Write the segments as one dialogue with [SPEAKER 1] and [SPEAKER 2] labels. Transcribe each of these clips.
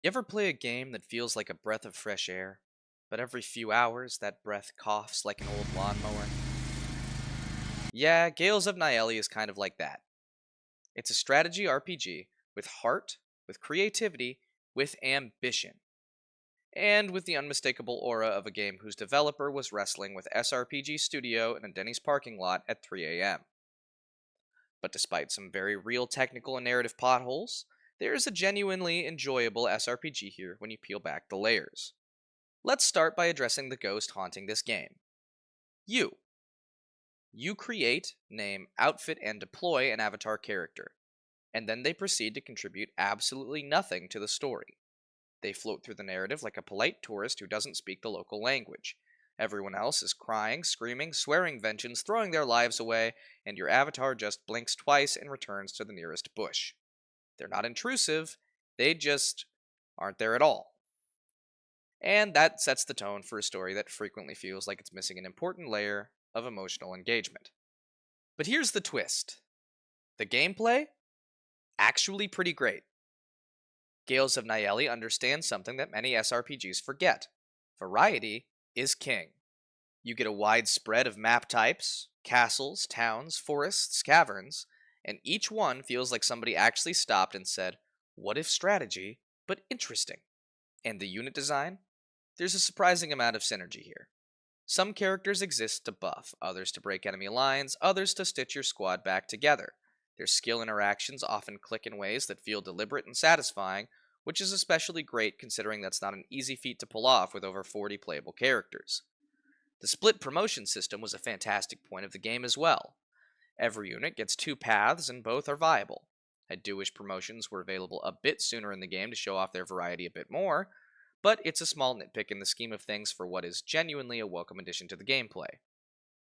[SPEAKER 1] You ever play a game that feels like a breath of fresh air, but every few hours that breath coughs like an old lawnmower? Yeah, Gales of Nayeli is kind of like that. It's a strategy RPG with heart, with creativity, with ambition, and with the unmistakable aura of a game whose developer was wrestling with SRPG Studio in a Denny's parking lot at 3 a.m. But despite some very real technical and narrative potholes, there is a genuinely enjoyable SRPG here when you peel back the layers. Let's start by addressing the ghost haunting this game. You. You create, name, outfit, and deploy an avatar character, and then they proceed to contribute absolutely nothing to the story. They float through the narrative like a polite tourist who doesn't speak the local language. Everyone else is crying, screaming, swearing vengeance, throwing their lives away, and your avatar just blinks twice and returns to the nearest bush. They're not intrusive, they just aren't there at all. And that sets the tone for a story that frequently feels like it's missing an important layer of emotional engagement. But here's the twist: the gameplay? Actually pretty great. Gales of Nayeli understands something that many SRPGs forget: variety is king. You get a wide spread of map types, castles, towns, forests, caverns, and each one feels like somebody actually stopped and said, "What if strategy, but interesting?" And the unit design? There's a surprising amount of synergy here. Some characters exist to buff, others to break enemy lines, others to stitch your squad back together. Their skill interactions often click in ways that feel deliberate and satisfying, which is especially great considering that's not an easy feat to pull off with over 40 playable characters. The split promotion system was a fantastic point of the game as well. Every unit gets two paths and both are viable. I do wish promotions were available a bit sooner in the game to show off their variety a bit more, but it's a small nitpick in the scheme of things for what is genuinely a welcome addition to the gameplay.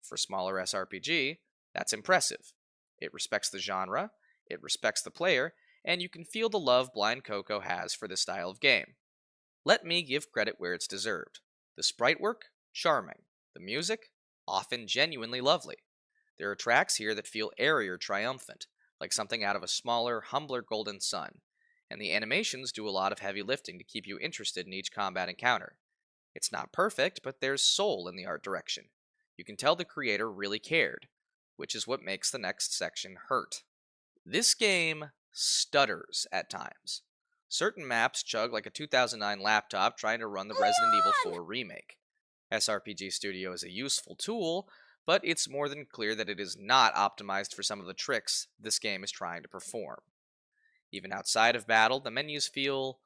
[SPEAKER 1] For smaller SRPG, that's impressive. It respects the genre, it respects the player, and you can feel the love Blind Coco has for this style of game. Let me give credit where it's deserved. The sprite work? Charming. The music? Often genuinely lovely. There are tracks here that feel airy or triumphant, like something out of a smaller, humbler Golden Sun, and the animations do a lot of heavy lifting to keep you interested in each combat encounter. It's not perfect, but there's soul in the art direction. You can tell the creator really cared, which is what makes the next section hurt. This game stutters at times. Certain maps chug like a 2009 laptop trying to run the Resident Evil 4 remake. SRPG Studio is a useful tool, but it's more than clear that it is not optimized for some of the tricks this game is trying to perform. Even outside of battle, the menus feel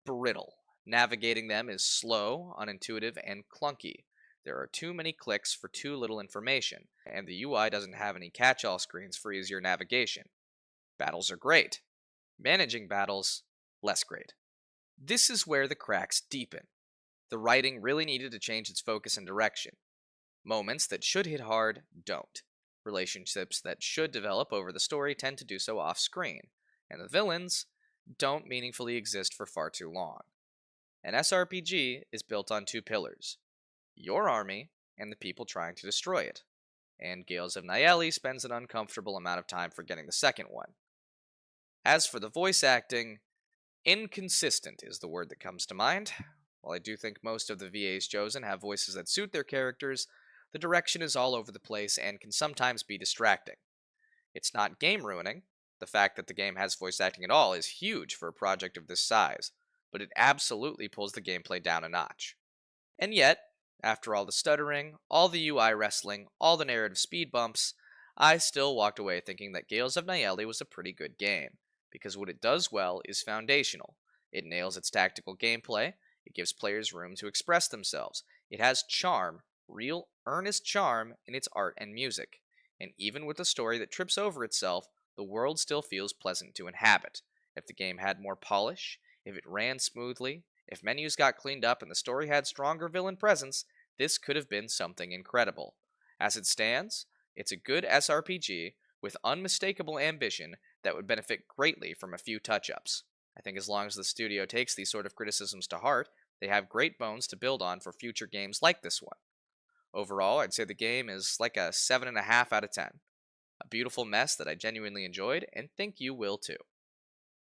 [SPEAKER 1] brittle. Navigating them is slow, unintuitive, and clunky. There are too many clicks for too little information, and the UI doesn't have any catch all screens for easier navigation. Battles are great. Managing battles, less great. This is where the cracks deepen. The writing really needed to change its focus and direction. Moments that should hit hard don't. Relationships that should develop over the story tend to do so off screen, and the villains don't meaningfully exist for far too long. An SRPG is built on two pillars: your army and the people trying to destroy it. And Gales of Nayeli spends an uncomfortable amount of time forgetting the second one. As for the voice acting, inconsistent is the word that comes to mind. While I do think most of the VAs chosen have voices that suit their characters, the direction is all over the place and can sometimes be distracting. It's not game ruining. The fact that the game has voice acting at all is huge for a project of this size, but it absolutely pulls the gameplay down a notch. And yet, after all the stuttering, all the UI wrestling, all the narrative speed bumps, I still walked away thinking that Gales of Nayeli was a pretty good game, because what it does well is foundational. It nails its tactical gameplay, it gives players room to express themselves, it has charm, real, earnest charm in its art and music, and even with a story that trips over itself, the world still feels pleasant to inhabit. If the game had more polish, if it ran smoothly, if menus got cleaned up and the story had stronger villain presence, this could have been something incredible. As it stands, it's a good SRPG with unmistakable ambition that would benefit greatly from a few touch ups. I think as long as the studio takes these sort of criticisms to heart, they have great bones to build on for future games like this one. Overall, I'd say the game is like a 7.5 out of 10. A beautiful mess that I genuinely enjoyed and think you will too.